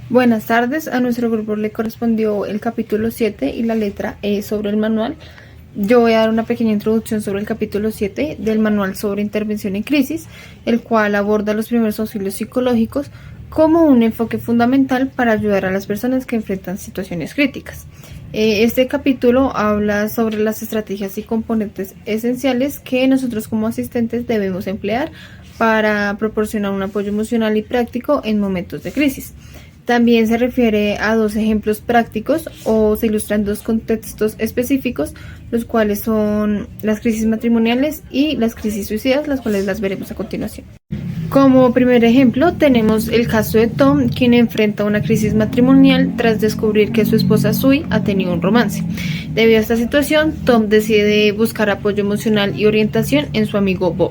Buenas tardes, a nuestro grupo le correspondió el capítulo 7 y la letra E sobre el manual. Yo voy a dar una pequeña introducción sobre el capítulo 7 del manual sobre intervención en crisis, el cual aborda los primeros auxilios psicológicos como un enfoque fundamental para ayudar a las personas que enfrentan situaciones críticas. Este capítulo habla sobre las estrategias y componentes esenciales que nosotros como asistentes debemos emplear para proporcionar un apoyo emocional y práctico en momentos de crisis. También se refiere a dos ejemplos prácticos o se ilustran dos contextos específicos, los cuales son las crisis matrimoniales y las crisis suicidas, las cuales las veremos a continuación. Como primer ejemplo, tenemos el caso de Tom, quien enfrenta una crisis matrimonial tras descubrir que su esposa Sue ha tenido un romance. Debido a esta situación, Tom decide buscar apoyo emocional y orientación en su amigo Bob.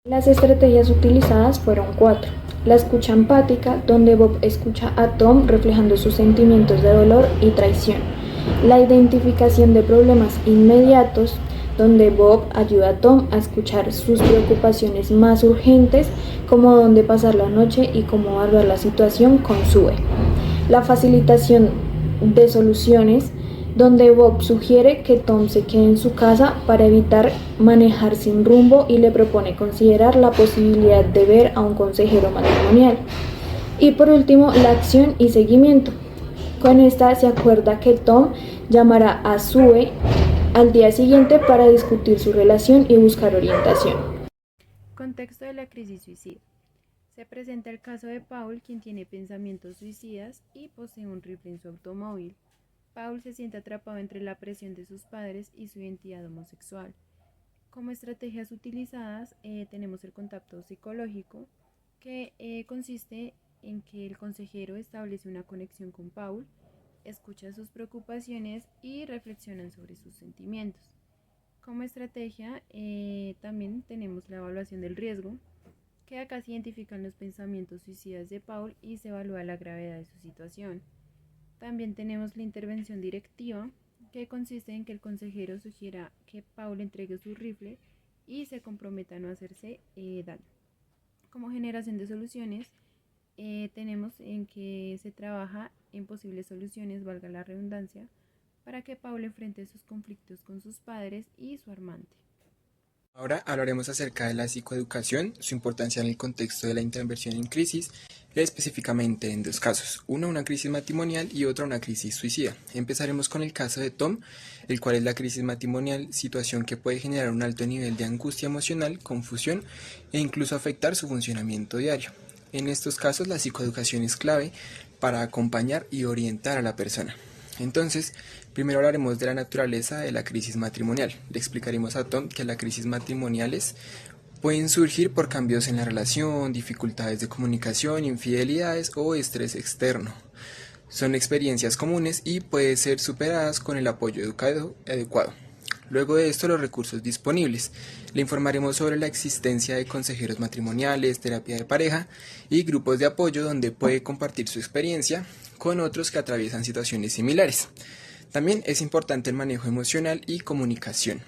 Las estrategias utilizadas fueron cuatro. La escucha empática, donde Bob escucha a Tom reflejando sus sentimientos de dolor y traición. La identificación de problemas inmediatos, donde Bob ayuda a Tom a escuchar sus preocupaciones más urgentes, como dónde pasar la noche y cómo abordar la situación con Sue. La facilitación de soluciones, donde Bob sugiere que Tom se quede en su casa para evitar manejar sin rumbo y le propone considerar la posibilidad de ver a un consejero matrimonial. Y por último, la acción y seguimiento. Con esta se acuerda que Tom llamará a Sue al día siguiente para discutir su relación y buscar orientación. Contexto de la crisis suicida. Se presenta el caso de Paul, quien tiene pensamientos suicidas y posee un rifle en su automóvil. Paul se siente atrapado entre la presión de sus padres y su identidad homosexual. Como estrategias utilizadas tenemos el contacto psicológico, que consiste en que el consejero establece una conexión con Paul, escucha sus preocupaciones y reflexionan sobre sus sentimientos. Como estrategia también tenemos la evaluación del riesgo, que acá se identifican los pensamientos suicidas de Paul y se evalúa la gravedad de su situación. También tenemos la intervención directiva, que consiste en que el consejero sugiera que Paul entregue su rifle y se comprometa a no hacerse daño. Como generación de soluciones, tenemos en que se trabaja en posibles soluciones, valga la redundancia, para que Paul enfrente sus conflictos con sus padres y su amante. Ahora hablaremos acerca de la psicoeducación, su importancia en el contexto de la intervención en crisis, específicamente en dos casos, una crisis matrimonial y otra una crisis suicida. Empezaremos con el caso de Tom, el cual es la crisis matrimonial, situación que puede generar un alto nivel de angustia emocional, confusión e incluso afectar su funcionamiento diario. En estos casos la psicoeducación es clave para acompañar y orientar a la persona. Entonces, primero hablaremos de la naturaleza de la crisis matrimonial. Le explicaremos a Tom que las crisis matrimoniales pueden surgir por cambios en la relación, dificultades de comunicación, infidelidades o estrés externo. Son experiencias comunes y pueden ser superadas con el apoyo adecuado. Luego de esto, los recursos disponibles. Le informaremos sobre la existencia de consejeros matrimoniales, terapia de pareja y grupos de apoyo donde puede compartir su experiencia con otros que atraviesan situaciones similares. También es importante el manejo emocional y comunicación.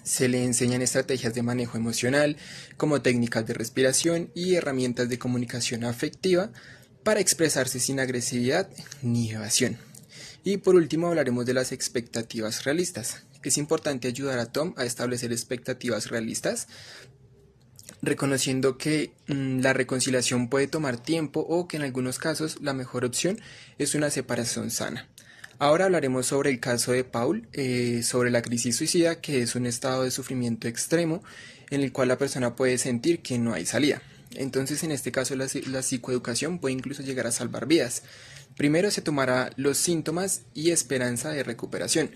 Se le enseñan estrategias de manejo emocional, como técnicas de respiración y herramientas de comunicación afectiva para expresarse sin agresividad ni evasión. Y por último hablaremos de las expectativas realistas. Es importante ayudar a Tom a establecer expectativas realistas, reconociendo que la reconciliación puede tomar tiempo o que en algunos casos la mejor opción es una separación sana. Ahora hablaremos sobre el caso de Paul, sobre la crisis suicida, que es un estado de sufrimiento extremo en el cual la persona puede sentir que no hay salida. Entonces, en este caso, la psicoeducación puede incluso llegar a salvar vidas. Primero se tomará los síntomas y esperanza de recuperación.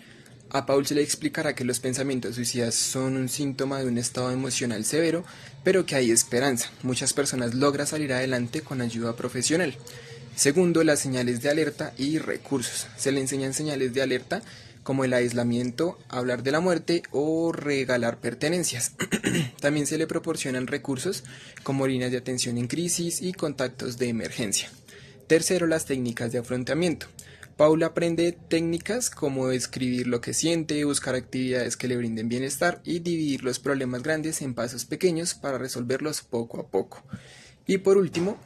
A Paul se le explicará que los pensamientos suicidas son un síntoma de un estado emocional severo, pero que hay esperanza. Muchas personas logran salir adelante con ayuda profesional. Segundo, las señales de alerta y recursos. Se le enseñan señales de alerta como el aislamiento, hablar de la muerte o regalar pertenencias. También se le proporcionan recursos como líneas de atención en crisis y contactos de emergencia. Tercero, las técnicas de afrontamiento. Paula aprende técnicas como escribir lo que siente, buscar actividades que le brinden bienestar y dividir los problemas grandes en pasos pequeños para resolverlos poco a poco. Y por último,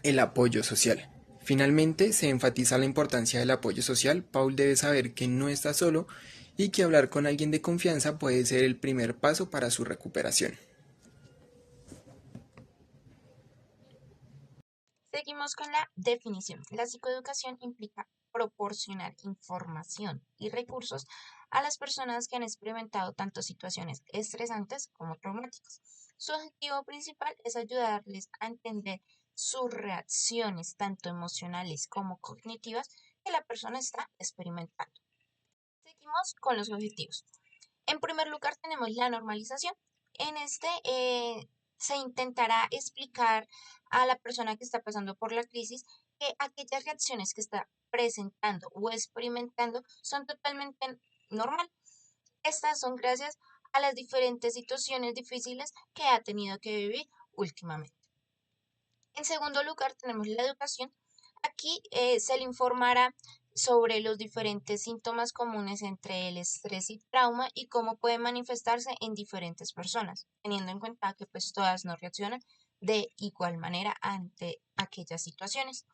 el apoyo social. Finalmente, se enfatiza la importancia del apoyo social. Paul debe saber que no está solo y que hablar con alguien de confianza puede ser el primer paso para su recuperación. Seguimos con la definición. La psicoeducación implica proporcionar información y recursos a las personas que han experimentado tanto situaciones estresantes como traumáticas. Su objetivo principal es ayudarles a entender sus reacciones, tanto emocionales como cognitivas, que la persona está experimentando. Seguimos con los objetivos. En primer lugar, tenemos la normalización. En este se intentará explicar a la persona que está pasando por la crisis que aquellas reacciones que está presentando o experimentando son totalmente normal. Estas son gracias a las diferentes situaciones difíciles que ha tenido que vivir últimamente. En segundo lugar, tenemos la educación. Aquí se le informará sobre los diferentes síntomas comunes entre el estrés y trauma y cómo puede manifestarse en diferentes personas, teniendo en cuenta que pues todas no reaccionan de igual manera ante aquellas situaciones.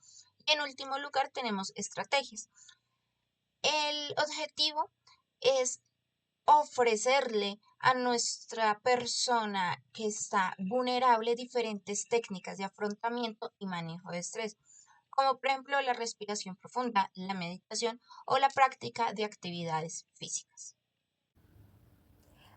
Y en último lugar tenemos estrategias. El objetivo es ofrecerle a nuestra persona que está vulnerable diferentes técnicas de afrontamiento y manejo de estrés, como por ejemplo la respiración profunda, la meditación o la práctica de actividades físicas.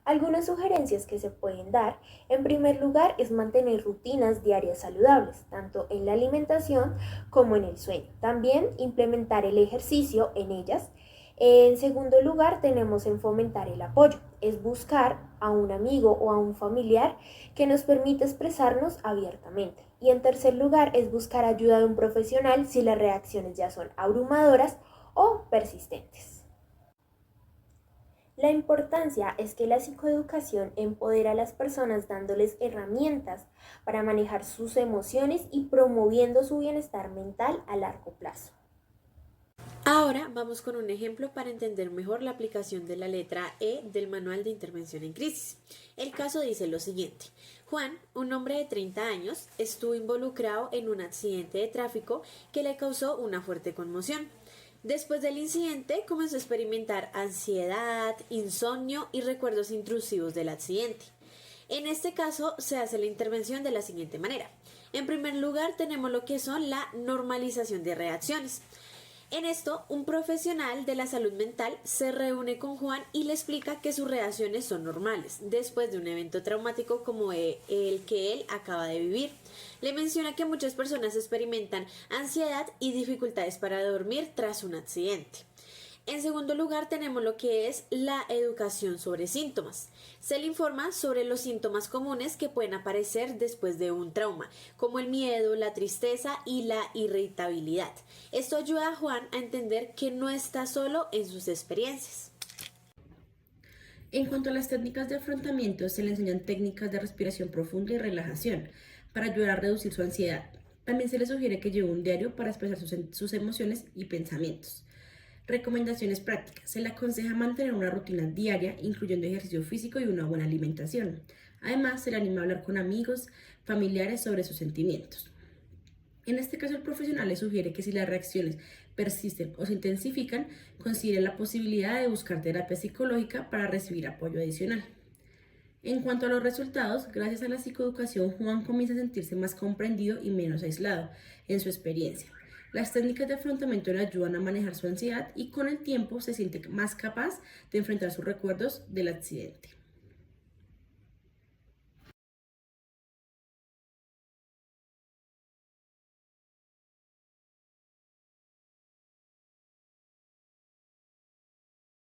Algunas sugerencias que se pueden dar, en primer lugar, es mantener rutinas diarias saludables, tanto en la alimentación como en el sueño. También implementar el ejercicio en ellas. En segundo lugar, tenemos en fomentar el apoyo, es buscar a un amigo o a un familiar que nos permita expresarnos abiertamente. Y en tercer lugar, es buscar ayuda de un profesional si las reacciones ya son abrumadoras o persistentes. La importancia es que la psicoeducación empodera a las personas dándoles herramientas para manejar sus emociones y promoviendo su bienestar mental a largo plazo. Ahora vamos con un ejemplo para entender mejor la aplicación de la letra E del Manual de Intervención en Crisis. El caso dice lo siguiente. Juan, un hombre de 30 años, estuvo involucrado en un accidente de tráfico que le causó una fuerte conmoción. Después del incidente comenzó a experimentar ansiedad, insomnio y recuerdos intrusivos del accidente. En este caso se hace la intervención de la siguiente manera. En primer lugar tenemos lo que son la normalización de reacciones. En esto, un profesional de la salud mental se reúne con Juan y le explica que sus reacciones son normales después de un evento traumático como el que él acaba de vivir. Le menciona que muchas personas experimentan ansiedad y dificultades para dormir tras un accidente. En segundo lugar, tenemos lo que es la educación sobre síntomas. Se le informa sobre los síntomas comunes que pueden aparecer después de un trauma, como el miedo, la tristeza y la irritabilidad. Esto ayuda a Juan a entender que no está solo en sus experiencias. En cuanto a las técnicas de afrontamiento, se le enseñan técnicas de respiración profunda y relajación para ayudar a reducir su ansiedad. También se le sugiere que lleve un diario para expresar sus emociones y pensamientos. Recomendaciones prácticas. Se le aconseja mantener una rutina diaria, incluyendo ejercicio físico y una buena alimentación. Además, se le anima a hablar con amigos, familiares sobre sus sentimientos. En este caso, el profesional le sugiere que si las reacciones persisten o se intensifican, considere la posibilidad de buscar terapia psicológica para recibir apoyo adicional. En cuanto a los resultados, gracias a la psicoeducación, Juan comienza a sentirse más comprendido y menos aislado en su experiencia. Las técnicas de afrontamiento le ayudan a manejar su ansiedad y con el tiempo se siente más capaz de enfrentar sus recuerdos del accidente.